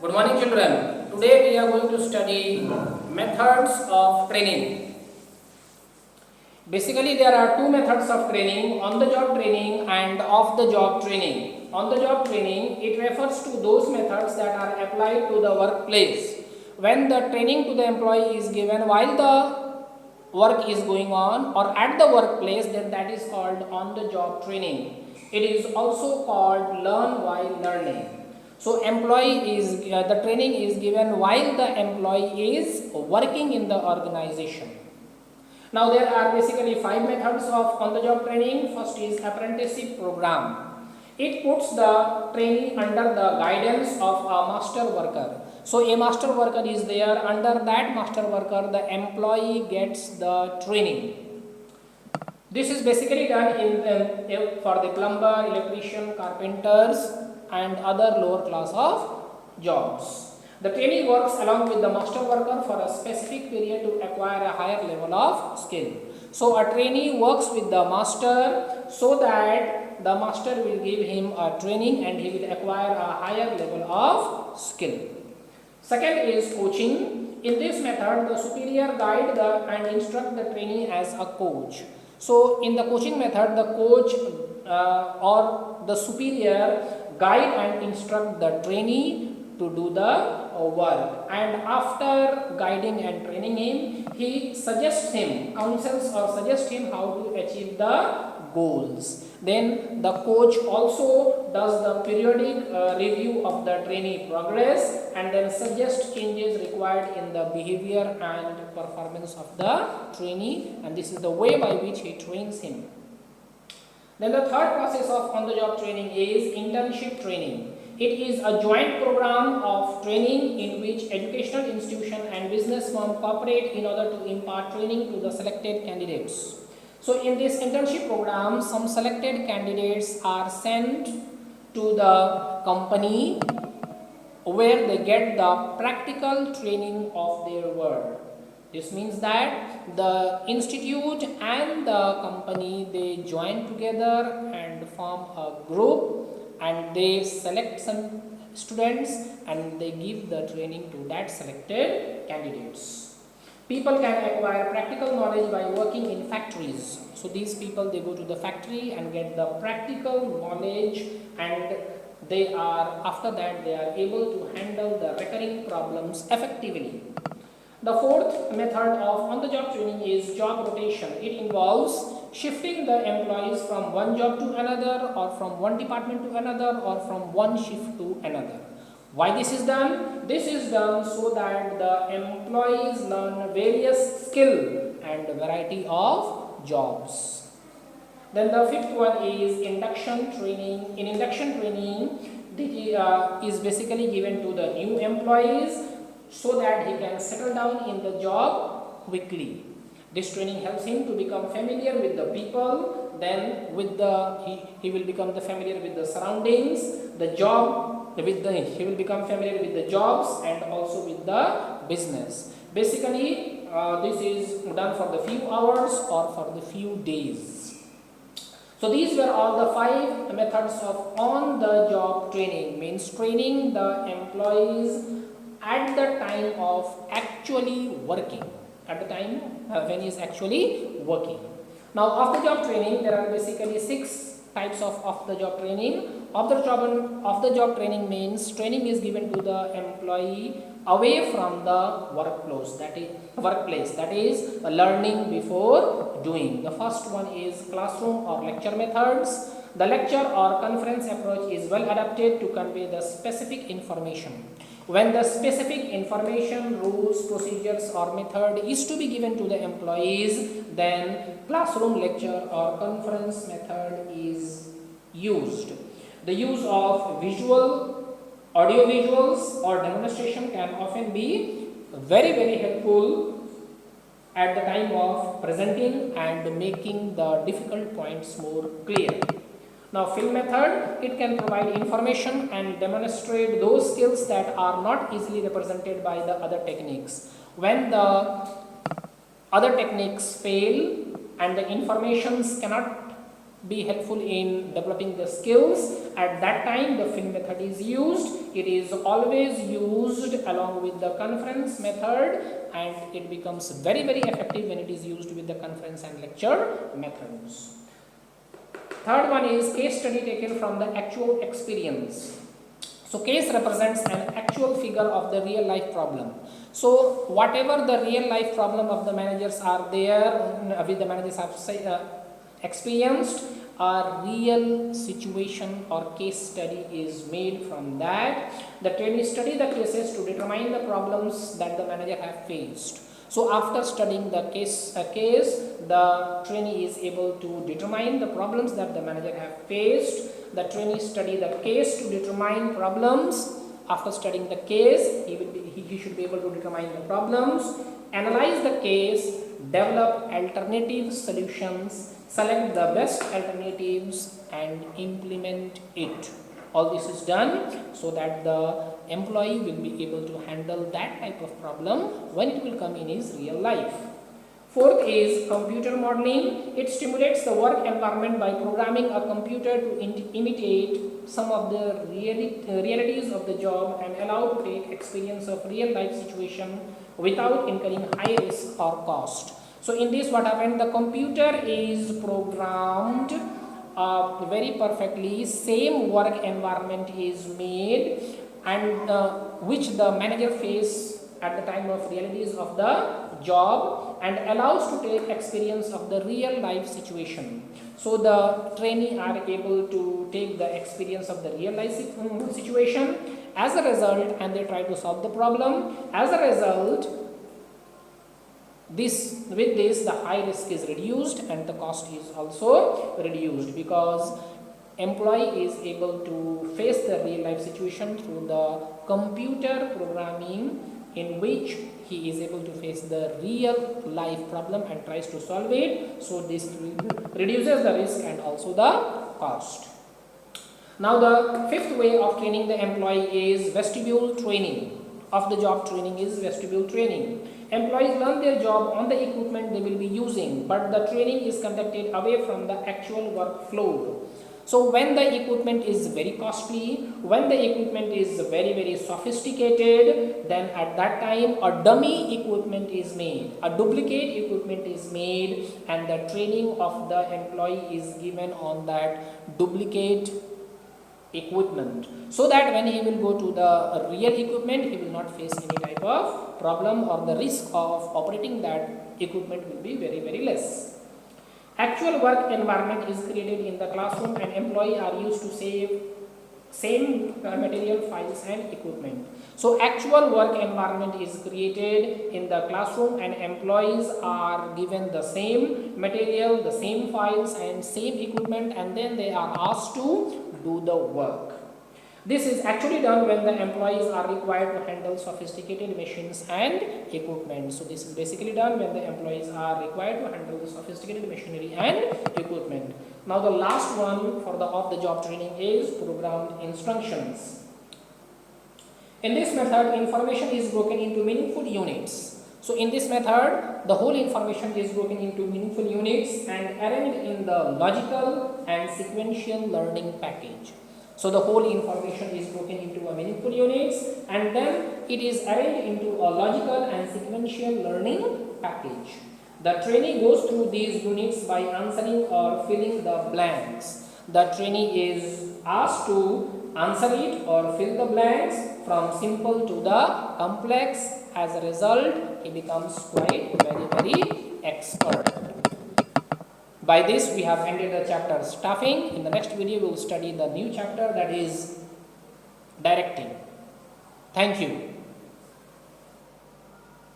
Good morning, children. Today we are going to study methods of training. Basically, there are two methods of training: on-the-job training and off-the-job training. On-the-job training, it refers to those methods that are applied to the workplace. When the training to the employee is given while the work is going on or at the workplace, then that is called on-the-job training. It is also called learn while learning. So the training is given while the employee is working in the organization. Now there are basically 5 methods of on-the-job training. First is apprenticeship program. It puts the trainee under the guidance of a master worker. So a master worker is there. Under that master worker, the employee gets the training. This is basically done for the plumber, electrician, carpenters and other lower class of jobs. The trainee works along with the master worker for a specific period to acquire a higher level of skill. So a trainee works with the master so that the master will give him a training and he will acquire a higher level of skill. Second is coaching. In this method, the superior guide and instruct the trainee as a coach. So in the coaching method, the coach or the superior guide and instruct the trainee to do the work, and after guiding and training him, he counsels or suggests him how to achieve the goals. Then the coach also does the periodic review of the trainee progress and then suggests changes required in the behavior and performance of the trainee, and this is the way by which he trains him. Then the third process of on-the-job training is internship training. It is a joint program of training in which educational institution and business firm cooperate in order to impart training to the selected candidates. So in this internship program, some selected candidates are sent to the company where they get the practical training of their work. This means that the institute and the company, they join together and form a group and they select some students and they give the training to that selected candidates. People can acquire practical knowledge by working in factories. So these people, they go to the factory and get the practical knowledge, and after that they are able to handle the recurring problems effectively. The fourth method of on-the-job training is job rotation. It involves shifting the employees from one job to another, or from one department to another, or from one shift to another. Why this is done? This is done so that the employees learn various skill and variety of jobs. Then the fifth one is induction training. In induction training, is basically given to the new employees so that he can settle down in the job quickly. This training helps him to become familiar with the people, then he will become familiar with the surroundings, he will become familiar with the jobs and also with the business. Basically, this is done for the few hours or for the few days. So these were all the 5 methods of on-the-job training, means training the employees at the time of actually working, at the time when he is actually working. Now, off-the-job training, there are basically 6 types of off-the-job training. Off-the-job training means training is given to the employee away from the workplace, that is learning before doing. The first one is classroom or lecture methods. The lecture or conference approach is well adapted to convey the specific information. When the specific information, rules, procedures or method is to be given to the employees, then classroom, lecture or conference method is used. The use of audio visuals or demonstration can often be very helpful at the time of presenting and making the difficult points more clear. Now, film method, it can provide information and demonstrate those skills that are not easily represented by the other techniques. When the other techniques fail and the informations cannot be helpful in developing the skills, at that time the film method is used it is always used along with the conference method, and it becomes very effective when it is used with the conference and lecture methods. Third one is case study taken from the actual experience. So case represents an actual figure of the real life problem. So whatever the real life problem of the managers are there, with the managers have experienced, a real situation or case study is made from that. The trainee study the cases to determine the problems that the manager have faced. So after studying the case, the trainee is able to determine the problems that the manager have faced. The trainee study the case to determine problems. After studying the case, he should be able to determine the problems, analyze the case, develop alternative solutions, select the best alternatives and implement it. All this is done so that the employee will be able to handle that type of problem when it will come in his real life. Fourth is computer modeling. It stimulates the work environment by programming a computer to imitate some of the realities of the job and allow to take experience of real life situation without incurring high risk or cost. So in this, what happened, the computer is programmed very perfectly, same work environment is made, and which the manager face at the time of realities of the job, and allows to take experience of the real life situation. So the trainee are able to take the experience of the real life situation as a result, and they try to solve the problem. As a result, with this the high risk is reduced and the cost is also reduced, because employee is able to face the real life situation through the computer programming, in which he is able to face the real life problem and tries to solve it. So this reduces the risk and also the cost. Now the fifth way of training the employee is vestibule training. Of the job training is vestibule training. Employees learn their job on the equipment they will be using, but the training is conducted away from the actual work floor. So when the equipment is very costly, when the equipment is very sophisticated, then at that time a dummy equipment is made, a duplicate equipment is made, and the training of the employee is given on that duplicate equipment, so that when he will go to the real equipment, he will not face any type of problem, or the risk of operating that equipment will be very less. Actual work environment is created in the classroom, and employees are used to same material, files and equipment. So actual work environment is created in the classroom, and employees are given the same material, the same files and same equipment, and then they are asked to do the work. This is actually done when the employees are required to handle sophisticated machines and equipment. So this is basically done when the employees are required to handle the sophisticated machinery and equipment. Now the last one for the on-the-job training is programmed instructions. In this method, information is broken into meaningful units. So in this method, the whole information is broken into meaningful units and arranged in the logical and sequential learning package. So the whole information is broken into a meaningful units, and then it is arranged into a logical and sequential learning package. The trainee goes through these units by answering or filling the blanks. The trainee is asked to answer it or fill the blanks from simple to the complex. As a result, he becomes quite very expert. By this, we have ended the chapter staffing. In the next video, we will study the new chapter, that is directing. Thank you.